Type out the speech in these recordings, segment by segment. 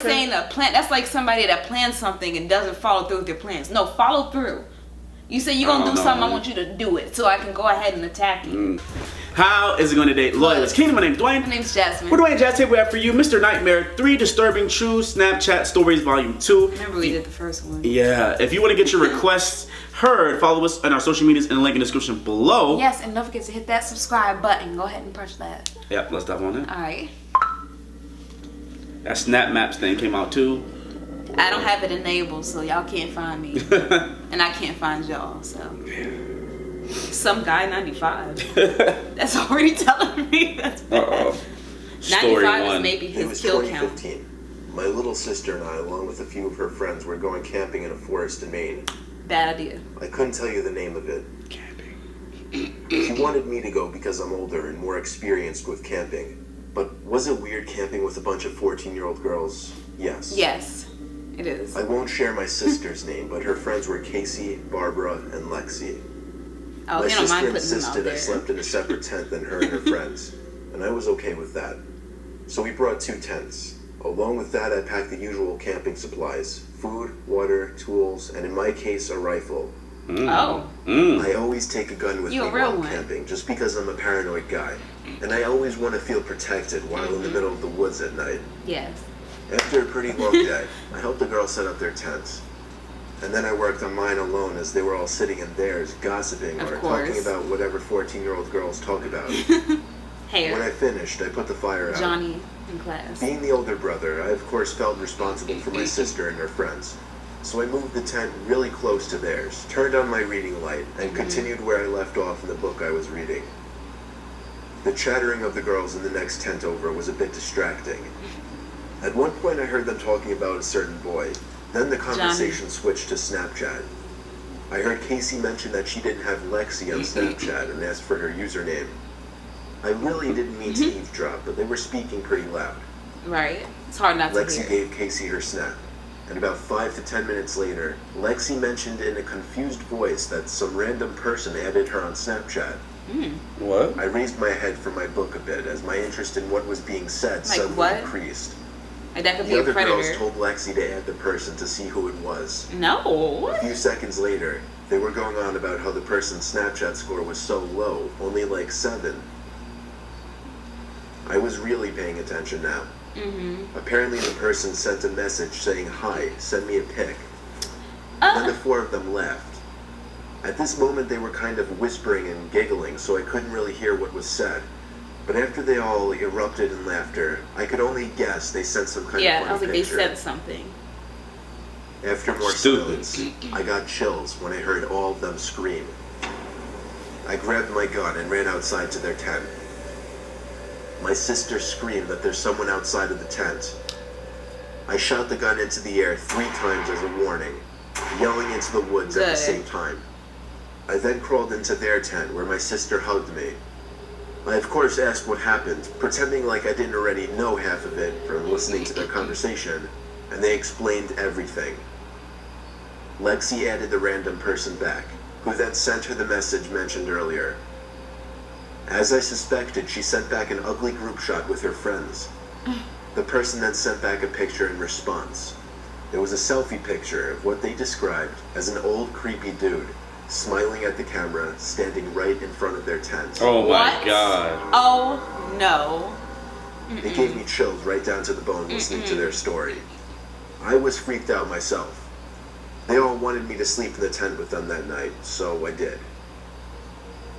saying a plan. That's like somebody that plans something and doesn't follow through with their plans. No, follow through. You say you're gonna do something, I want you to do it so I can go ahead and attack you. How is it going to date Loyalist Kingdom? My name's Dwayne. My name's Jasmine. We're Dwayne Jazz. Here we have for you Mr. Nightmare 3 Disturbing True Snapchat Stories Volume 2. Remember we did the first one. Yeah. If you want to get your requests heard, follow us on our social medias in the link in the description below. Yes, and don't forget to hit that subscribe button. Go ahead and push that. Yep, let's dive on in. Alright. That Snap Maps thing came out too. I don't have it enabled, so y'all can't find me. And I can't find y'all, so. Some guy 95. That's already telling me that's bad. 95 is maybe his kill count. 2015. My little sister and I, along with a few of her friends, were going camping in a forest in Maine. Bad idea. I couldn't tell you the name of it. Camping. She wanted me to go because I'm older and more experienced with camping. But was it weird camping with a bunch of 14-year-old girls? Yes. Yes, it is. I won't share my sister's name, but her friends were Casey, Barbara, and Lexi. Oh, My they don't mind sister putting them out insisted there. I slept in a separate tent than her and her friends, and I was okay with that. So we brought 2 tents. Along with that, I packed the usual camping supplies: food, water, tools, and in my case, a rifle. Oh. I always take a gun with me You a real while one. camping, just because I'm a paranoid guy. And I always want to feel protected while in the middle of the woods at night. Yes. After a pretty long day, I helped the girls set up their tents. And then I worked on mine alone as they were all sitting in theirs, gossiping Of or course. talking about whatever 14-year-old girls talk about. Hair. When I finished, I put the fire out. Johnny in class. Being the older brother, I of course felt responsible for my sister and her friends. So I moved the tent really close to theirs, turned on my reading light, and continued where I left off in the book I was reading. The chattering of the girls in the next tent over was a bit distracting. At one point I heard them talking about a certain boy. Then the conversation switched to Snapchat. I heard Casey mention that she didn't have Lexi on Snapchat and asked for her username. I really didn't mean to eavesdrop, but they were speaking pretty loud. Right. It's hard not to Lexi hear. gave Casey her snap, and about 5 to 10 minutes later, Lexi mentioned in a confused voice that some random person added her on Snapchat. What? I raised my head from my book a bit as my interest in what was being said suddenly what? increased. Like that could be The a other girls predator. told Lexi to add the person to see who it was. No. A few seconds later, they were going on about how the person's Snapchat score was so low, only like 7. I was really paying attention now. Apparently the person sent a message saying, "Hi, send me a pic." And then the 4 of them left. At this moment they were kind of whispering and giggling, so I couldn't really hear what was said. But after they all erupted in laughter, I could only guess they sent some kind Yeah, of I was funny like, they picture. said something. After more Stupid. silence, I got chills when I heard all of them scream. I grabbed my gun and ran outside to their tent. My sister screamed that there's someone outside of the tent. I shot the gun into the air 3 times as a warning, yelling into the woods at the Good. same time. I then crawled into their tent where my sister hugged me. I of course asked what happened, pretending like I didn't already know half of it from listening to their conversation, and they explained everything. Lexi added the random person back, who then sent her the message mentioned earlier. As I suspected, she sent back an ugly group shot with her friends. The person then sent back a picture in response. It was a selfie picture of what they described as an old creepy dude, smiling at the camera, standing right in front of their tent. Oh my What? god. Oh no. It gave me chills right down to the bone listening to their story. I was freaked out myself. They all wanted me to sleep in the tent with them that night, so I did.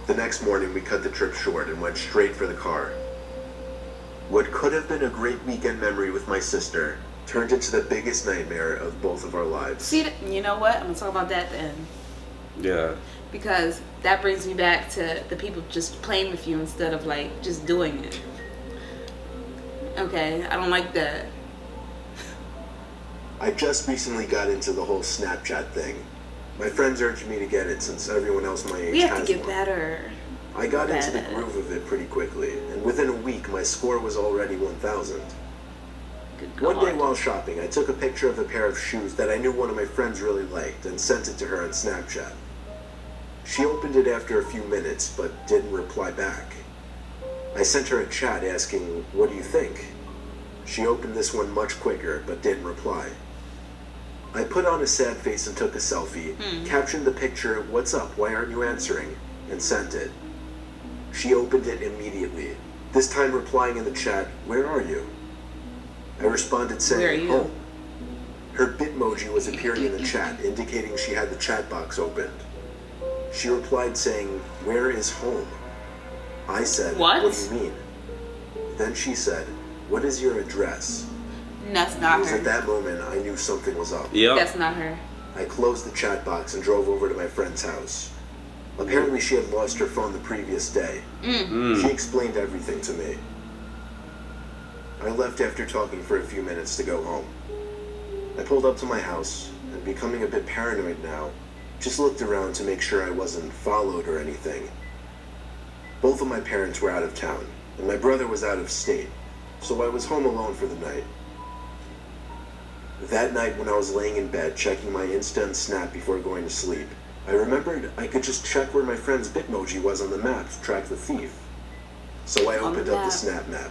The next morning we cut the trip short and went straight for the car. What could have been a great weekend memory with my sister turned into the biggest nightmare of both of our lives. See, you know what? I'm gonna talk about that then. Yeah. Because that brings me back to the people just playing with you instead of like just doing it. Okay, I don't like that. I just recently got into the whole Snapchat thing. My friends urged me to get it since everyone else my age We have has to get one. better. I got into the Bad. groove of it pretty quickly, and within a week my score was already 1,000. Good One day God. while shopping, I took a picture of a pair of shoes that I knew one of my friends really liked and sent it to her on Snapchat. She opened it after a few minutes, but didn't reply back. I sent her a chat asking, "What do you think?" She opened this one much quicker, but didn't reply. I put on a sad face and took a selfie, captioned the picture, "What's up? Why aren't you answering?" and sent it. She opened it immediately, this time replying in the chat, "Where are you?" I responded saying, "Where are you?" "Home." Her Bitmoji was appearing in the chat, indicating she had the chat box opened. She replied saying, "Where is home?" I said, What do you mean?" Then she said, "What is your address?" That's It not was her. at that moment I knew something was up. Yep. That's not her. I closed the chat box and drove over to my friend's house. Apparently she had lost her phone the previous day. She explained everything to me. I left after talking for a few minutes to go home. I pulled up to my house, and becoming a bit paranoid now, just looked around to make sure I wasn't followed or anything. Both of my parents were out of town, and my brother was out of state, so I was home alone for the night. That night when I was laying in bed checking my Insta and Snap before going to sleep, I remembered I could just check where my friend's Bitmoji was on the map to track the thief. So I opened up the Snap map.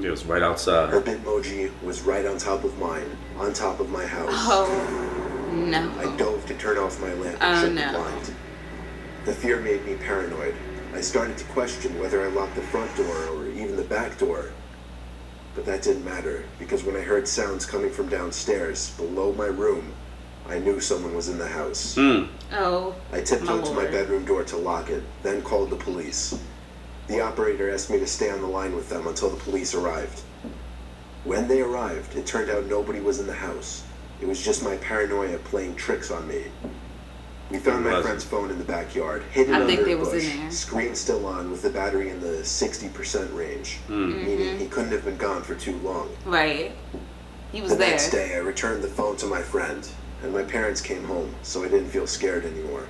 It was right outside. Her Bitmoji was right on top of mine, on top of my house. Oh, no. I dove to turn off my lamp Oh, and shut no. the blind. The fear made me paranoid. I started to question whether I locked the front door or even the back door. But that didn't matter, because when I heard sounds coming from downstairs, below my room, I knew someone was in the house. Oh, I tiptoed to my Lord. bedroom door to lock it, then called the police. The operator asked me to stay on the line with them until the police arrived. When they arrived, it turned out nobody was in the house. It was just my paranoia playing tricks on me. We found my friend's phone in the backyard, hidden I under think they a was in bush, there. screen still on with the battery in the 60% range, meaning he couldn't have been gone for too long. Right. He was The there. next day, I returned the phone to my friend, and my parents came home, so I didn't feel scared anymore.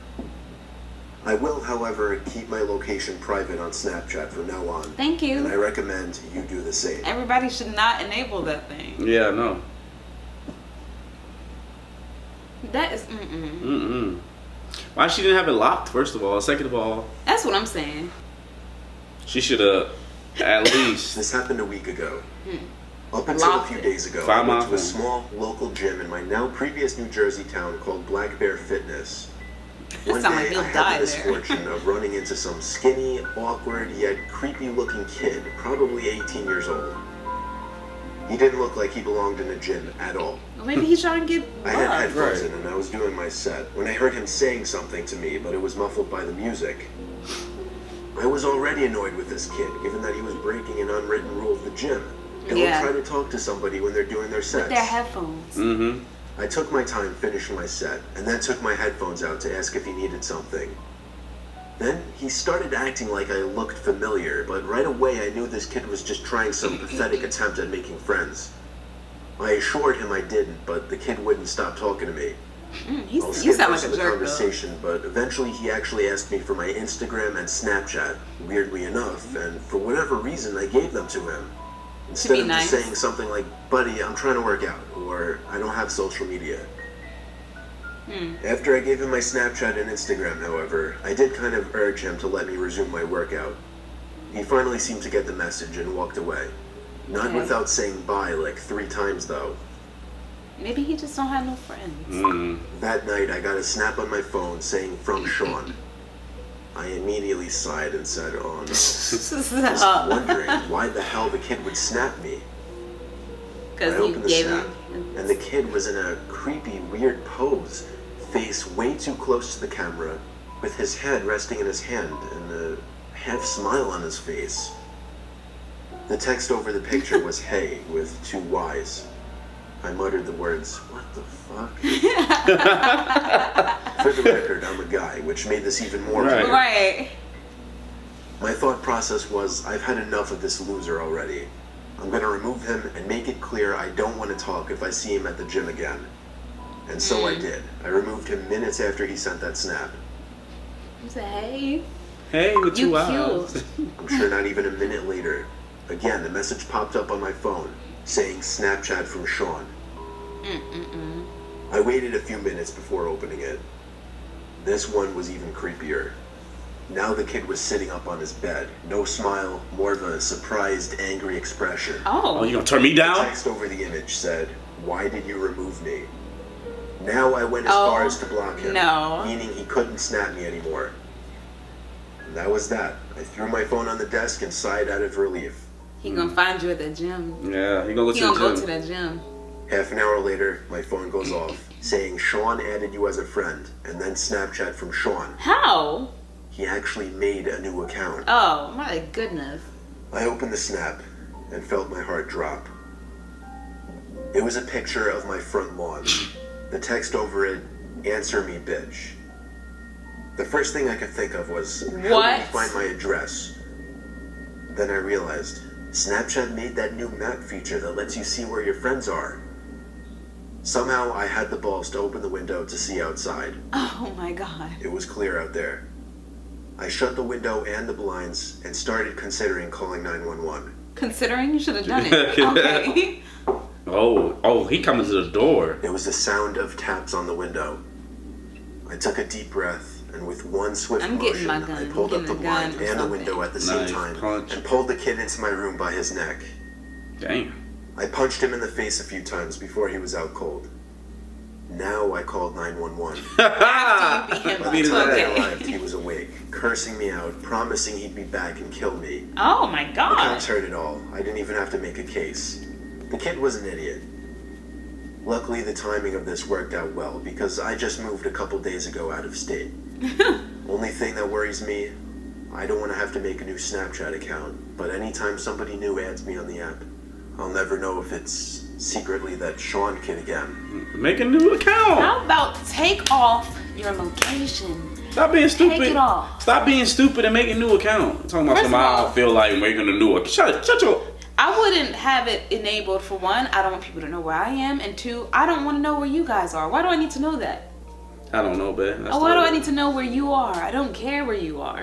I will, however, keep my location private on Snapchat from now on. Thank you. And I recommend you do the same. Everybody should not enable that thing. Yeah, no. That is, Why she didn't have it locked, first of all? Second of all, That's what I'm saying. she should have at least. This happened a week ago. Up until a Locked few it. days ago, Five I went to a miles. small local gym in my now previous New Jersey town called Black Bear Fitness. That One sound like day, you'll I had die the there. misfortune of running into some skinny, awkward, yet creepy-looking kid, probably 18 years old. He didn't look like he belonged in a gym at all. Or maybe he's trying to get I had bugged. headphones Right. in and I was doing my set when I heard him saying something to me, but it was muffled by the music. I was already annoyed with this kid, given that he was breaking an unwritten rule of the gym. Don't Yeah. try to talk to somebody when they're doing their sets. With their headphones. Mm-hmm. I took my time finishing my set, and then took my headphones out to ask if he needed something. Then he started acting like I looked familiar, but right away I knew this kid was just trying some pathetic attempt at making friends. I assured him I didn't, but the kid wouldn't stop talking to me. You I'll sound skip like most a of the jerk, though. conversation, but eventually he actually asked me for my Instagram and Snapchat, weirdly enough, and for whatever reason I gave them to him. Instead be of nice. just saying something like, "Buddy, I'm trying to work out," or "I don't have social media." After I gave him my Snapchat and Instagram, however, I did kind of urge him to let me resume my workout. He finally seemed to get the message and walked away. Not Okay. without saying bye like 3 times though. Maybe he just don't have no friends. That night I got a snap on my phone saying from Sean. I immediately sighed and said, "Oh no." Just wondering why the hell the kid would snap me. I Because you opened the gave snap, him. and the kid was in a creepy, weird pose, face way too close to the camera, with his head resting in his hand and a half smile on his face. The text over the picture was "Hey" with 2 Y's. I muttered the words, "What the fuck?" For the record, I'm a guy, which made this even more Right. weird. Right. My thought process was, I've had enough of this loser already. I'm gonna remove him and make it clear I don't want to talk if I see him at the gym again. And so I did. I removed him minutes after he sent that snap. He said, hey, Hey, with you 2 eyes. cute. I'm sure not even a minute later, again, the message popped up on my phone saying Snapchat from Sean. I waited a few minutes before opening it. This one was even creepier. Now the kid was sitting up on his bed. No smile, more of a surprised, angry expression. Oh, you gonna turn me down? The text over the image said, "Why did you remove me?" Now I went as far as to block him, meaning he couldn't snap me anymore. And that was that. I threw my phone on the desk and sighed out of relief. He gonna find you at the gym. Yeah, he gonna go to the gym. Half an hour later, my phone goes off, saying Sean added you as a friend, and then Snapchat from Sean. How? He actually made a new account. Oh, my goodness. I opened the snap and felt my heart drop. It was a picture of my front lawn. The text over it, "Answer me, bitch." The first thing I could think of was, how did he find my address? Then I realized, Snapchat made that new map feature that lets you see where your friends are. Somehow I had the balls to open the window to see outside. Oh my God. It was clear out there. I shut the window and the blinds and started considering calling 911. Considering? You should have done it. Okay. Oh, he coming to the door. There was the sound of taps on the window. I took a deep breath, and with one swift motion, I pulled up the blind and the window at the same time and pulled the kid into my room by his neck. Damn. I punched him in the face a few times before he was out cold. Now I called 911. After you beat him. By the time I arrived, he was awake, cursing me out, promising he'd be back and kill me. Oh my God. The cops heard it all. I didn't even have to make a case. The kid was an idiot. Luckily, the timing of this worked out well because I just moved a couple days ago out of state. Only thing that worries me, I don't want to have to make a new Snapchat account, but anytime somebody new adds me on the app, I'll never know if it's secretly that Sean kid again. Make a new account. How about take off your location? Stop being stupid. Take it off. Stop being stupid and make a new account. I'm talking about somebody I don't feel like making a new account. Shut your... I wouldn't have it enabled for one. I don't want people to know where I am, and two, I don't want to know where you guys are. Why do I need to know that? I don't know, babe. Why do I need to know where you are? I don't care where you are.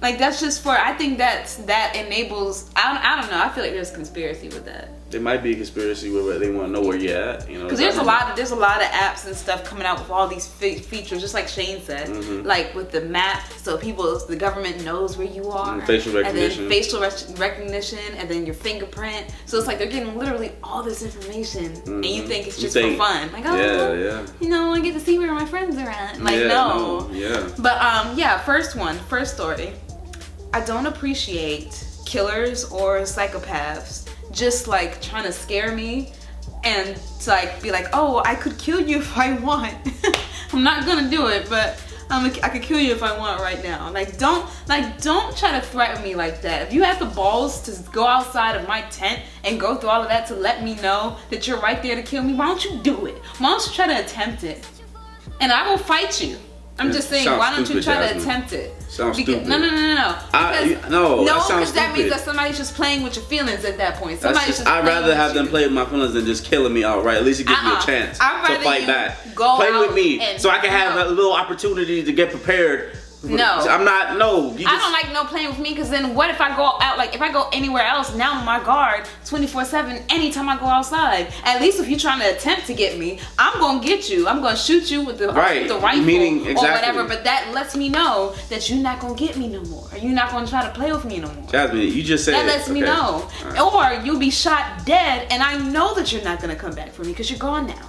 Like, that's just for, I think that enables, I don't know, I feel like there's conspiracy with that. There might be a conspiracy where they want to know where you're at, you know. Because there's a lot of apps and stuff coming out with all these features, just like Shane said, like with the map, so the government knows where you are. Facial recognition. And then facial recognition, and then your fingerprint. So it's like they're getting literally all this information, and you think it's just for fun. Like, oh, you know, I get to see where my friends are at. Like, no. But first story. I don't appreciate killers or psychopaths just like trying to scare me and to like be like, oh, I could kill you if I want. I'm not gonna do it, but I could kill you if I want right now. Don't try to threaten me like that. If you have the balls to go outside of my tent and go through all of that to let me know that you're right there to kill me, why don't you do it? Why don't you try to attempt it? And I will fight you. I'm just saying, why don't you try to attempt it? Sounds stupid. No. Because that means that somebody's just playing with your feelings at that point. I'd rather have them play with my feelings than just killing me outright. At least it gives me a chance to fight back. Play with me so I can have a little opportunity to get prepared. I don't like no playing with me, because then what if I go out, like if I go anywhere else, now I'm on my guard 24/7 anytime I go outside. At least if you're trying to attempt to get me, I'm gonna get you. I'm gonna shoot you with the rifle or whatever, but that lets me know that you're not gonna get me no more. Or you're not gonna try to play with me no more. Jasmine, you just said that lets me know. Right. Or you'll be shot dead and I know that you're not gonna come back for me because you're gone now.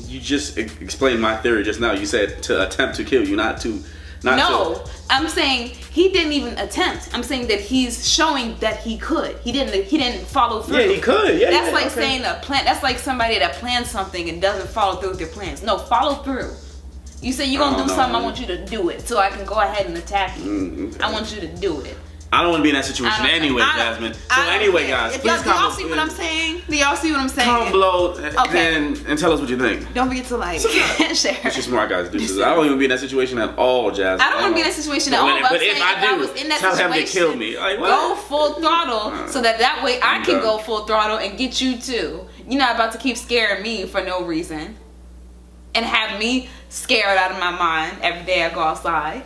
You just explained my theory just now. You said to attempt to kill you, not to. I'm saying he didn't even attempt. I'm saying that he's showing that he could. He didn't follow through. Yeah, he could. Yeah, that's like saying that's like somebody that plans something and doesn't follow through with their plans. No, follow through. You say you're gonna do something, I want you to do it so I can go ahead and attack you. Okay. I want you to do it. I don't want to be in that situation anyway, Jasmine. So anyway, guys, please do y'all see what I'm saying? Do y'all see what I'm saying? Comment below and tell us what you think. Don't forget to like and share. It's just smart, guys. I don't even be in that situation at all, Jasmine. I don't want to be in that situation at all. But if I was in that tell him to kill me. Like, go full throttle so that way I can go full throttle and get you too. You're not about to keep scaring me for no reason and have me scared out of my mind every day I go outside.